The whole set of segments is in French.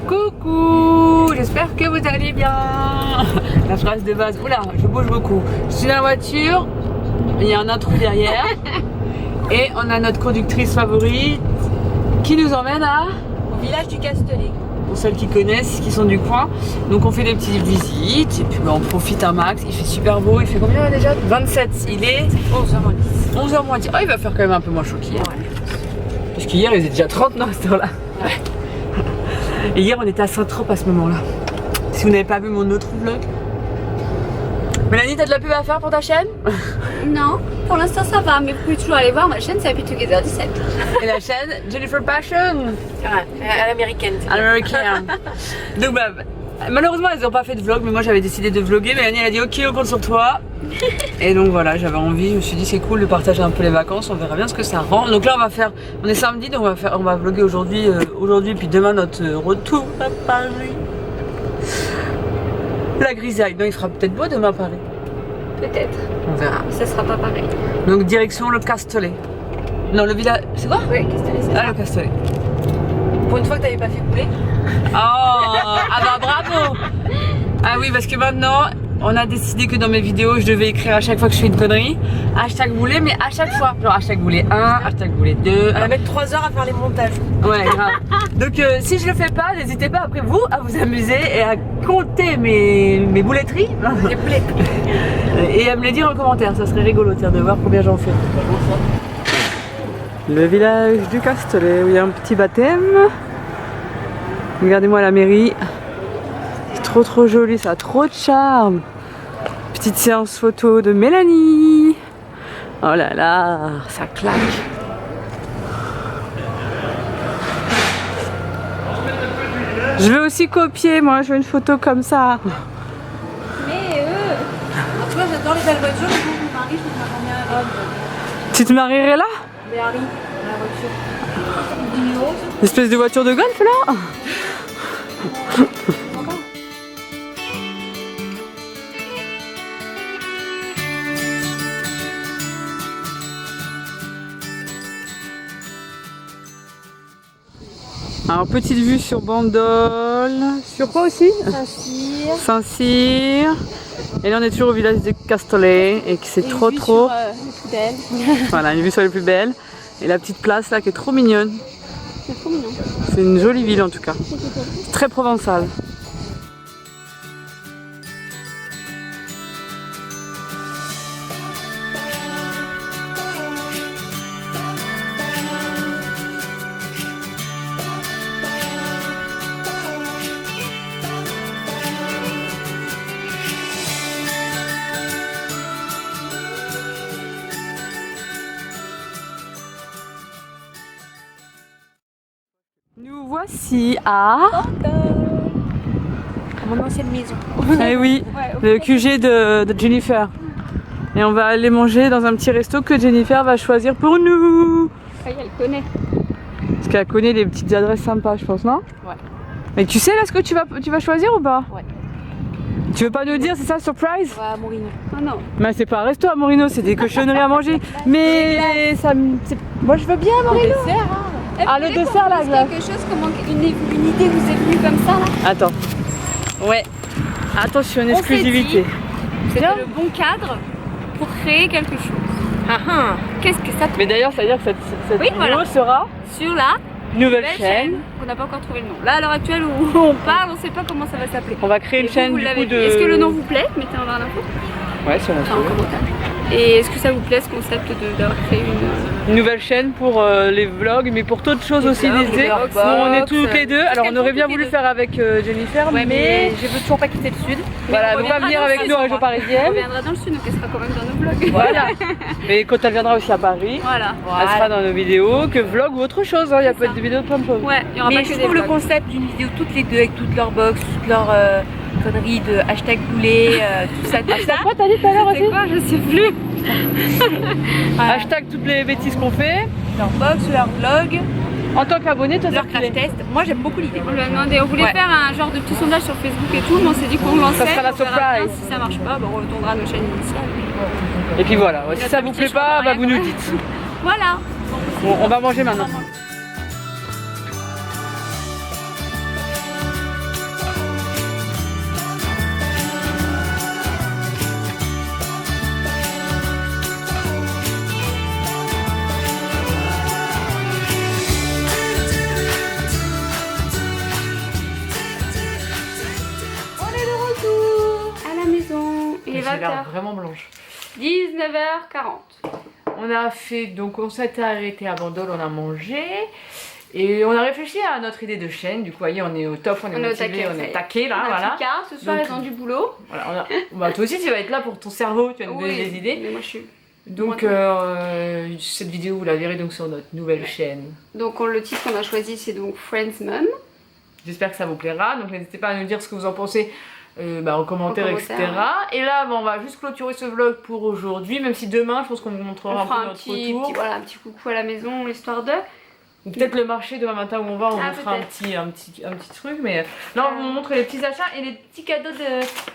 Coucou, j'espère que vous allez bien. La phrase de base, oula, je bouge beaucoup. Je suis dans la voiture, il y a un intrus derrière et on a notre conductrice favorite qui nous emmène au village du Castellet. Pour celles qui connaissent, qui sont du coin. Donc on fait des petites visites et puis on profite un max. Il fait super beau, il fait combien là déjà? 27, il est 11h10. 11h10. Oh, il va faire quand même un peu moins chaud qu'hier. Ouais. Parce qu'hier il faisait déjà 39 à cette heure-là. Ouais. Et hier on était à Saint-Trope à ce moment-là. Si vous n'avez pas vu mon autre vlog. Mélanie, t'as de la pub à faire pour ta chaîne? Non, pour l'instant ça va, mais vous pouvez toujours aller voir ma chaîne, c'est Happy Together 17. Et la chaîne Jennifer Passion. À l'américaine. À l'américaine. Donc bah, malheureusement elles n'ont pas fait de vlog, mais moi j'avais décidé de vlogger. Mélanie elle a dit ok, on compte sur toi. Et donc voilà, j'avais envie, je me suis dit c'est cool de partager un peu les vacances, on verra bien ce que ça rend. Donc là on est samedi, donc on va vlogger aujourd'hui puis demain notre retour à Paris. La grisaille, non il fera peut-être beau demain à Paris. Peut-être. On verra. Mais ça sera pas pareil. Donc direction le Castellet. Non le village, c'est quoi? Oui, Castellet, c'est Ah le Castellet. Pour une fois que t'avais pas fait couler. Oh, ah bah bravo. Ah oui, parce que maintenant on a décidé que dans mes vidéos je devais écrire à chaque fois que je fais une connerie hashtag boulet, mais à chaque fois genre hashtag boulet 1, hashtag boulet 2. On va mettre 3 heures à faire les montages. Ouais grave. Donc si je le fais pas, n'hésitez pas après vous à vous amuser et à compter mes bouletteries. Les bouletteries. Et à me les dire en commentaire, ça serait rigolo tiens, de voir combien j'en fais. Le village du Castellet où il y a un petit baptême. Regardez-moi la mairie. C'est trop joli, ça a trop de charme. Petite séance photo de Mélanie. Oh là là, ça claque. Je veux aussi copier, moi je veux une photo comme ça. Mais tu vois, j'adore les belles voitures, mais pour mon mari, je me marie à Tu te marierais là? Mais Harry, la voiture. 10 000 €. Espèce de voiture de golf là? Alors petite vue sur Bandol, sur quoi aussi? Saint-Cyr. Saint-Cyr. Et là on est toujours au village de Castellet et que c'est trop Sur, les plus belles. Voilà, une vue sur les plus belles. Et la petite place là qui est trop mignonne. C'est trop mignon. C'est une jolie ville en tout cas. C'est très provençal. Nous voici à Mon ancienne maison. eh oui, le QG de Jennifer. Et on va aller manger dans un petit resto que Jennifer va choisir pour nous. Ça y est, elle connaît. Parce qu'elle connaît des petites adresses sympas, je pense, non? Ouais. Mais tu sais là ce que tu vas choisir ou pas? Ouais. Tu veux pas nous dire, c'est ça, surprise? On va à Morino. Oh non. Mais c'est pas un resto à Morino, c'est des cochonneries à manger. Mais ça moi je veux bien à Morino. Dessert, hein. Ah, le dessert, la glace. Quelque chose, comment une idée vous est venue comme ça là? Attends. Ouais. Attention, une exclusivité. C'était le bon cadre pour créer quelque chose. Qu'est-ce que ça te... Mais d'ailleurs, ça veut dire que cette Oui, vidéo voilà. sera Sur la nouvelle chaîne. On n'a pas encore trouvé le nom. Là, à l'heure actuelle où on parle, on sait pas comment ça va s'appeler. On va créer une chaîne vous du l'avez coup de... vu. Est-ce que le nom vous plaît? Mettez en barre d'infos. Ouais, c'est En commentaire. Et est-ce que ça vous plaît ce concept d'avoir créé une nouvelle chaîne pour les vlogs, mais pour d'autres choses aussi, vlogs, des idées. box, On est toutes les deux. Alors on aurait bien toutes les voulu deux. faire avec Jennifer, Ouais, mais mais je veux toujours pas quitter le sud. voilà, elle ne veut pas venir avec nous en région Elle parisienne. reviendra dans le sud, donc elle sera quand même dans nos vlogs. Voilà. Mais quand elle viendra aussi à Paris, Voilà. elle sera dans nos vidéos, que vlog ou autre chose. Il y a peut-être des vidéos de plein de choses. Ouais, il y aura Mais pas je que des trouve le vlogs. concept d'une vidéo toutes les deux avec toutes leurs box, toutes leurs conneries de hashtag boulet, tout ça, tout ça. Quoi t'as dit tout à l'heure aussi? C'est quoi? Je sais plus. Hashtag toutes les bêtises qu'on fait. Leur box, leur vlog, En tant qu'abonné, toi, leur crash test. Moi j'aime beaucoup l'idée. On lui a demandé, on voulait Ouais. faire un genre de petit sondage sur Facebook et tout, mais on s'est dit qu'on lançait. Ça sera la on verra bien. surprise. Si ça marche pas, on retournera à nos chaînes initiales. Et puis voilà, ouais, si Notre ça vous amitié plaît pas, changera bah, rien. vous nous dites. Voilà. Bon, on va manger maintenant. 19h40. On a fait, donc on s'était arrêté à Bandol, on a mangé. Et on a réfléchi à notre idée de chaîne. Du coup, voyez, on est au top, on est motivé, on est taqué là, on a voilà. plus qu'un, ce soir Donc, ils ont du boulot. Voilà, bah, toi aussi, tu vas être là pour ton cerveau, tu vas nous donner des idées. Mais moi je suis. Donc, cette vidéo, vous la verrez donc sur notre nouvelle chaîne. Donc le titre qu'on a choisi c'est donc Friends Mum. J'espère que ça vous plaira. Donc, n'hésitez pas à nous dire ce que vous en pensez en commentaire, etc. Et là, on va juste clôturer ce vlog pour aujourd'hui. Même si demain, je pense qu'on vous montrera On fera un peu notre retour. voilà, un petit coucou à la maison, l'histoire de. Ou peut-être le marché demain matin où on va, on vous fera un peut-être. petit truc. Mais là, on vous montre les petits achats et les petits cadeaux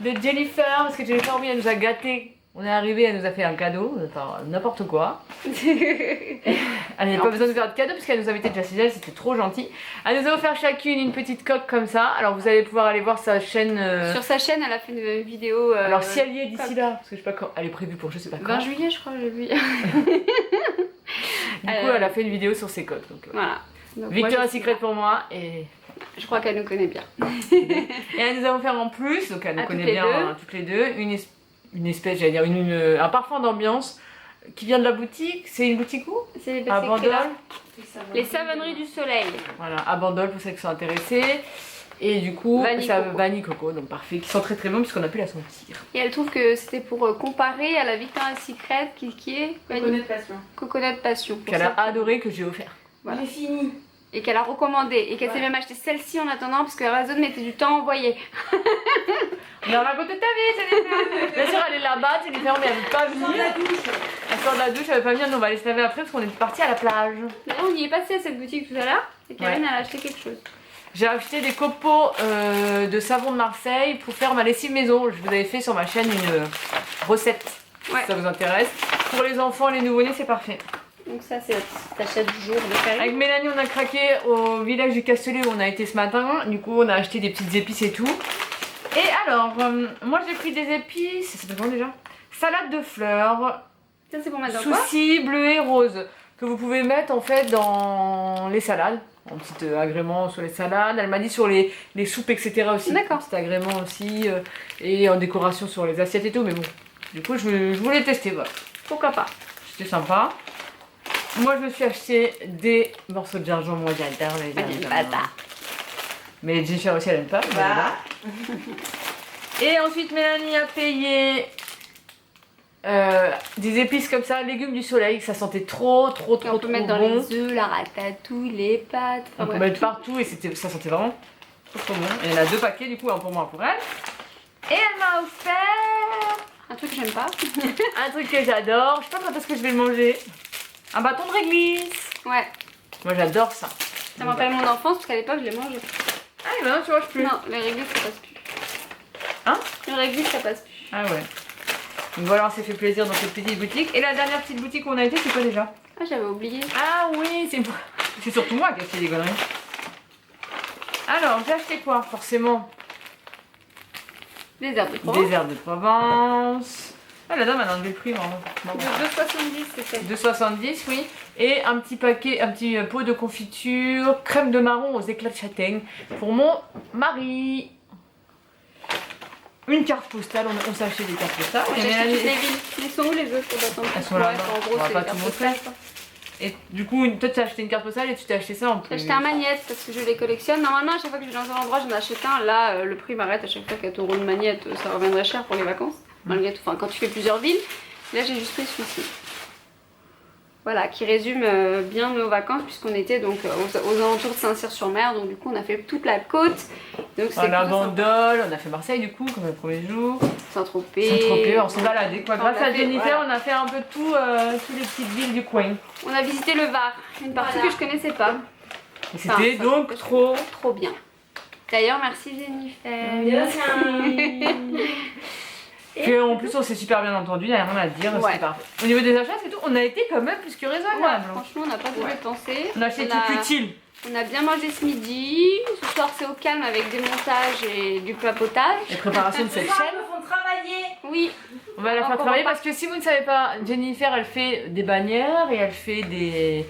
de Jennifer. Parce que Jennifer, oui, elle nous a gâtés. On est arrivé, elle nous a fait un cadeau, enfin n'importe quoi. Elle n'avait pas besoin de faire de cadeau parce qu'elle nous invitait déjà chez elle, c'était trop gentil. Elle nous a offert chacune une petite coque comme ça. Alors vous allez pouvoir aller voir sa chaîne. Sur sa chaîne, elle a fait une vidéo. Alors si elle y est d'ici là, parce que je sais pas quand, elle est prévue pour je sais pas quand. 20 juillet, je crois, j'ai vu. Du coup, elle a fait une vidéo sur ses coques. Donc, voilà. Donc, Victoria's Secret pour moi et. Je crois qu'elle nous connaît bien. Et elle nous a offert en plus, donc elle nous connaît bien toutes les deux, une espèce, j'allais dire, un parfum d'ambiance qui vient de la boutique. C'est une boutique où? C'est à Bandol. Les savonneries du soleil. Voilà, à Bandol pour celles qui sont intéressées. Et du coup, ça vanille coco, donc parfait, qui sent très très bon puisqu'on a pu la sentir. Et elle trouve que c'était pour comparer à la Victoria's Secret qui est Coconut Passion. Coconut Passion. Qu'elle a adoré, que j'ai offert. Voilà. J'ai fini. Et qu'elle a recommandé. Et qu'elle s'est même acheté celle-ci en attendant parce que Amazon mettait du temps à envoyer. On raconte ta vie, Jennifer. Bien sûr, elle est là-bas, Jennifer, mais elle veut pas venir. Elle sort de la douche, elle veut pas venir, nous on va aller se laver après parce qu'on est parti à la plage. D'ailleurs, on y est passé à cette boutique tout à l'heure et Karine elle a acheté quelque chose. J'ai acheté des copeaux de savon de Marseille pour faire ma lessive maison. Je vous avais fait sur ma chaîne une recette, si ça vous intéresse. Pour les enfants, les nouveau-nés, c'est parfait. Donc ça, c'est l'achat du jour de Karine. Avec Mélanie, on a craqué au village du Castellet où on a été ce matin. Du coup, on a acheté des petites épices et tout. Et alors, moi j'ai pris des épices, ça s'appelle comment déjà? Salade de fleurs. Ça, c'est pour mettre dans quoi? Souci, bleu et rose. Que vous pouvez mettre en fait dans les salades. En petit agrément sur les salades. Elle m'a dit sur les soupes, etc. aussi. D'accord. Petit agrément aussi. Et en décoration sur les assiettes et tout. Mais bon, du coup, je voulais tester. Voilà. Pourquoi pas? C'était sympa. Moi, je me suis acheté des morceaux de gingembre. Moi, j'adore les gingembre. Mais Jennifer aussi, elle aime pas. Voilà. Et ensuite, Mélanie a payé des épices comme ça, légumes du soleil. Ça sentait trop bon. On peut mettre dans les œufs, la ratatouille, les pâtes. On peut mettre partout et ça sentait vraiment trop bon. Et elle a 2 paquets, du coup, un pour moi, un pour elle. Et elle m'a offert un truc que j'aime pas. un truc que j'adore. Je sais pas quand est-ce que je vais le manger. Un bâton de réglisse. Ouais. Moi, j'adore ça. Ça me rappelle mon enfance parce qu'à l'époque, je les mangeais. Ah, mais maintenant, tu manges plus. Non, les réglisses, ça passe plus. Hein? Les réglisses, ça passe plus. Ah ouais. Donc voilà, on s'est fait plaisir dans cette petite boutique. Et la dernière petite boutique où on a été, c'est quoi déjà? Ah, j'avais oublié. Ah oui, c'est surtout moi qui ai acheté des conneries. Alors, j'ai acheté quoi? Forcément. Des herbes de Provence. Des herbes de Provence. Ah, la dame a enlevé le prix, vraiment. De 2,70, c'est ça. 2,70, oui. Et un petit paquet, un petit pot de confiture, crème de marron aux éclats de châtaigne pour mon mari. Une carte postale, on s'est acheté des cartes postales. J'ai acheté toutes les villes. Ils sont où les autres bâtons? Elles sont là. En gros, c'est pas les cartes tout montrer. postales. Et du coup, toi tu as acheté une carte postale et tu t'es acheté ça en plus. J'ai acheté un magnète parce que je les collectionne. Normalement, à chaque fois que je vais dans un endroit, j'en achète un. Là, le prix m'arrête à chaque fois 4 € de magnète. Ça reviendrait cher pour les vacances. Malgré tout, enfin, quand tu fais plusieurs villes. Là, j'ai juste pris celui-ci. Voilà, qui résume bien nos vacances puisqu'on était donc aux alentours de Saint-Cyr-sur-Mer. Donc du coup, on a fait toute la côte. Donc on a Bandol, on a fait Marseille du coup, comme le premier jour. Saint-Tropez. On s'est baladé quoi. Grâce à Jennifer, on a fait un peu toutes les petites villes du coin. On a visité le Var, une partie que je connaissais pas. Et c'était donc trop bien. D'ailleurs, merci Jennifer. Merci. Puis en plus on s'est super bien entendu, il n'y a rien à dire, c'était parfait. Au niveau des achats c'est tout, on a été quand même plus que raisonnable. Ouais, franchement on n'a pas voulu penser. On a acheté tout utile. On a bien mangé ce midi, ce soir c'est au calme avec des montages et du papotage. Les préparations de cette chaîne. Ils me font travailler. Oui. On va la faire travailler parce que si vous ne savez pas, Jennifer elle fait des bannières et elle fait des...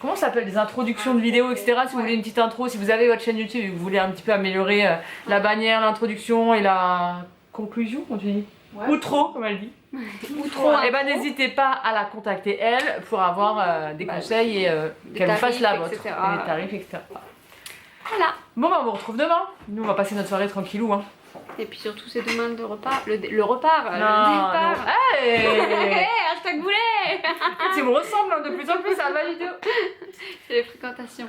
Comment ça s'appelle? Des introductions de vidéos, etc. Si vous voulez une petite intro, si vous avez votre chaîne YouTube et que vous voulez un petit peu améliorer la bannière, l'introduction et la conclusion, on dit. Ouais. Ou trop, comme elle dit. Ou trop. Et ben n'hésitez pas à la contacter elle pour avoir des conseils et qu'elle vous fasse la vôtre. Et les tarifs, etc. Voilà. Bon bah on vous retrouve demain. Nous on va passer notre soirée tranquillou. Hein. Et puis surtout c'est demain le repas. Le repas, le Non, départ. non. Hey Hashtag boulet. Tu me ressembles hein, de plus en plus à ma vidéo. C'est les fréquentations.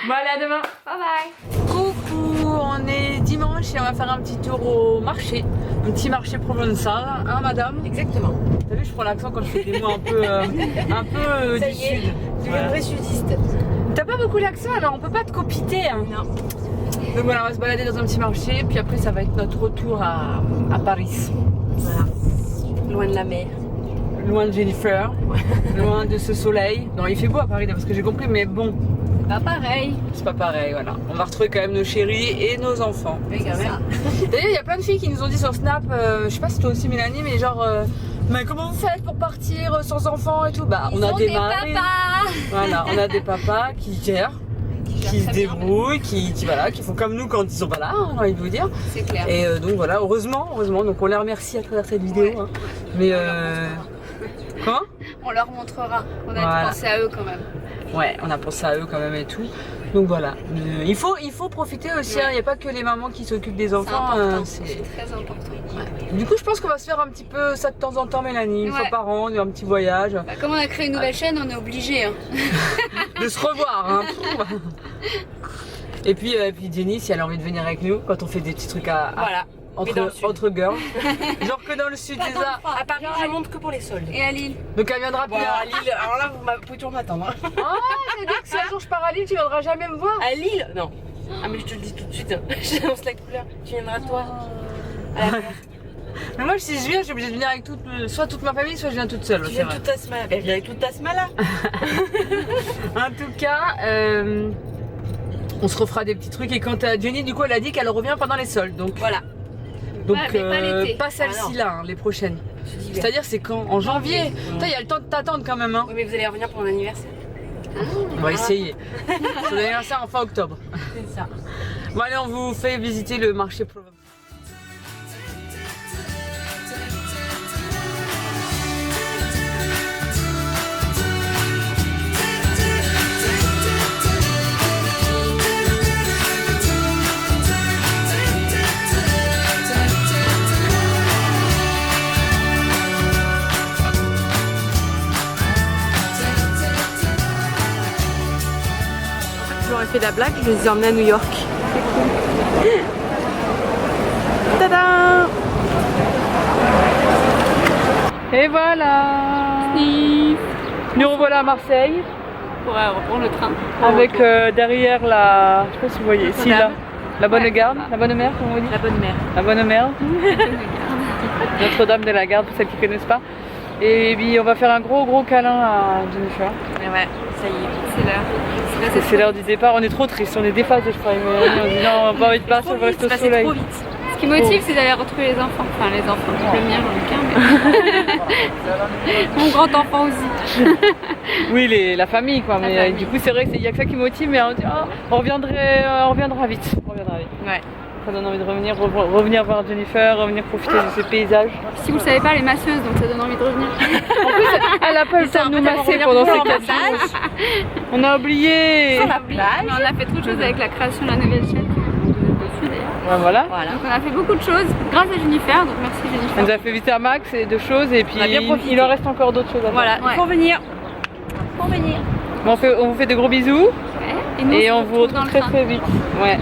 Bon allez à demain. Bye bye. Coucou, on est dimanche et on va faire un petit tour au marché. Un petit marché provençal, hein madame? Exactement. T'as vu, je prends l'accent quand je fais des mots un peu Ça du y est, sud. tu es un vrai sudiste. T'as pas beaucoup l'accent alors on peut pas te copiter. Hein. Non. Donc voilà, on va se balader dans un petit marché, puis après ça va être notre retour à Paris. Voilà. Loin de la mer. Loin de Jennifer, loin de ce soleil. Non, il fait beau à Paris, parce que j'ai compris, mais bon, Pas pareil. c'est pas pareil, voilà. On va retrouver quand même nos chéris et nos enfants. Oui, quand même. D'ailleurs, il y a plein de filles qui nous ont dit sur Snap, je sais pas si toi aussi Mélanie, mais genre, mais comment vous faites pour partir sans enfants et tout? Bah, on a des maris. Voilà, on a des papas qui gèrent, qui se débrouillent, qui font comme nous quand ils sont pas là, hein, j'ai envie de vous dire. C'est clair. Et donc voilà, heureusement, donc on les remercie à travers cette vidéo. Ouais. Hein. Mais comment? On leur montrera. On a Voilà. pensé à eux quand même. Ouais, on a pensé à eux quand même et tout. Donc voilà, il faut profiter aussi, il n'y a pas que les mamans qui s'occupent des C'est enfants. important. C'est- C'est très important. Du coup, je pense qu'on va se faire un petit peu ça de temps en temps, Mélanie, une Ouais. fois par an, un petit voyage. Bah, comme on a créé une nouvelle chaîne, on est obligé. Hein. De se revoir. Hein. Et puis Jenny, si elle a envie de venir avec nous, quand on fait des petits trucs Voilà. Mais dans le sud. entre girls, genre que dans le sud des Arts. À Paris, je monte que pour les soldes. Et à Lille. Donc elle viendra plus. Bon, à Lille, alors là, vous pouvez toujours m'attendre. Hein. Oh, j'ai dit que si un jour je pars à Lille, tu viendras jamais me voir. À Lille? Non. Ah, mais je te le dis tout de suite. J'annonce la couleur. Tu viendras toi. À la mer. Mais moi, si je viens, je suis obligée de venir avec soit toute ma famille, soit je viens toute seule. Tu c'est viens vrai. toute ta semaine. Elle vient avec toute ta semaine là. En tout cas, on se refera des petits trucs. Et quand Jenny, du coup, elle a dit qu'elle revient pendant les soldes. Donc, Voilà. donc Ouais, mais pas l'été. pas celle-ci là, hein, les prochaines. C'est-à-dire, c'est quand? En janvier. Putain, il y a le temps de t'attendre quand même. Hein. Oui, mais vous allez revenir pour mon anniversaire. On va essayer. Son anniversaire en fin octobre. C'est ça. Bon, allez, on vous fait visiter le marché provençal. J'aurais fait la blague, je les ai emmenés à New York. Tada! Et voilà. Nous revoilà à Marseille. Pour reprendre le train. Avec derrière la, je sais pas si vous voyez, ici là, la bonne garde, la bonne mère, comment on dit? La bonne mère. La bonne mère. Notre-Dame de la Garde, pour celles qui ne connaissent pas. Et puis on va faire un gros câlin à Jennifer. Et ouais, ça y est. C'est l'heure. C'est l'heure du départ, on est trop triste, on est déphasés je crois. On dit non, on n'a pas envie de partir, on va rester au C'est soleil. trop vite. Ce qui motive, c'est d'aller retrouver les enfants. Enfin, les enfants. Le mien, j'en ai qu'un, mais. Mon grand enfant aussi. Oui, la famille quoi, mais famille. du coup c'est vrai qu'il n'y a que ça qui motive, mais on dit oh, on reviendra vite. Ouais. Ça donne envie de revenir voir Jennifer, revenir profiter de ces paysages. Si vous le savez pas, elle est masseuse, donc ça donne envie de revenir. Elle n'a pas eu le temps de nous masser pendant ces 4 jours. On a oublié. Sur la plage. Mais on a fait trop de choses avec la création de la nouvelle chaîne. Dessus, d'ailleurs. Ouais, voilà. Voilà. Donc on a fait beaucoup de choses grâce à Jennifer, donc merci Elle Jennifer. nous a fait visiter un max et de choses et puis On a bien profité. il en reste encore d'autres choses à faire. Voilà, Ouais. il faut venir. Pour venir. Bon, on vous fait de gros bisous Ouais. Et nous, et se on vous retrouve dans retrouve le très train. vite. Ouais.